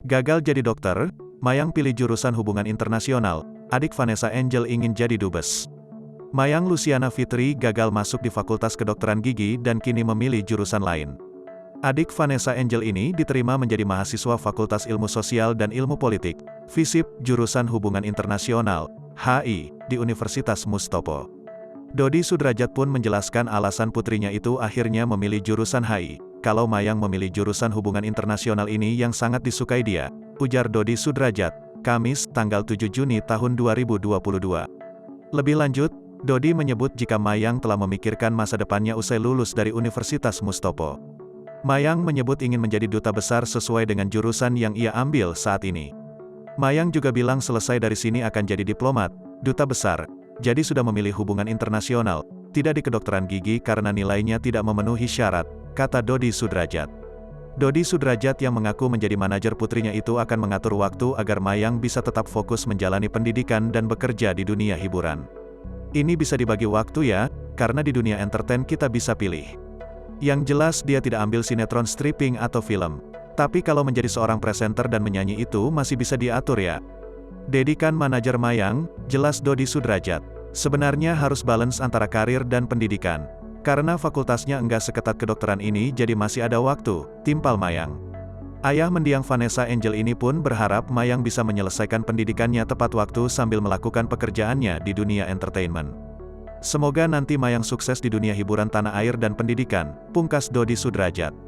Gagal jadi dokter, Mayang pilih jurusan hubungan internasional, adik Vanessa Angel ingin jadi dubes. Mayang Luciana Fitri gagal masuk di Fakultas Kedokteran Gigi dan kini memilih jurusan lain. Adik Vanessa Angel ini diterima menjadi mahasiswa Fakultas Ilmu Sosial dan Ilmu Politik, FISIP, jurusan hubungan internasional, HI, di Universitas Mustopo. Dodi Sudrajat pun menjelaskan alasan putrinya itu akhirnya memilih jurusan HI. Kalau Mayang memilih jurusan hubungan internasional ini yang sangat disukai dia, ujar Dodi Sudrajat, Kamis, tanggal 7 Juni tahun 2022. Lebih lanjut, Dodi menyebut jika Mayang telah memikirkan masa depannya usai lulus dari Universitas Mustopo. Mayang menyebut ingin menjadi duta besar sesuai dengan jurusan yang ia ambil saat ini. Mayang juga bilang selesai dari sini akan jadi diplomat, duta besar, jadi sudah memilih hubungan internasional, tidak di kedokteran gigi karena nilainya tidak memenuhi syarat, kata Dodi Sudrajat. Dodi Sudrajat yang mengaku menjadi manajer putrinya itu akan mengatur waktu agar Mayang bisa tetap fokus menjalani pendidikan dan bekerja di dunia hiburan. Ini bisa dibagi waktu ya, karena di dunia entertain kita bisa pilih. Yang jelas dia tidak ambil sinetron stripping atau film. Tapi kalau menjadi seorang presenter dan menyanyi itu masih bisa diatur ya. Dedikan manajer Mayang, jelas Dodi Sudrajat. Sebenarnya harus balance antara karir dan pendidikan. Karena fakultasnya enggak seketat kedokteran ini jadi masih ada waktu, timpal Mayang. Ayah mendiang Vanessa Angel ini pun berharap Mayang bisa menyelesaikan pendidikannya tepat waktu sambil melakukan pekerjaannya di dunia entertainment. Semoga nanti Mayang sukses di dunia hiburan tanah air dan pendidikan, pungkas Dodi Sudrajat.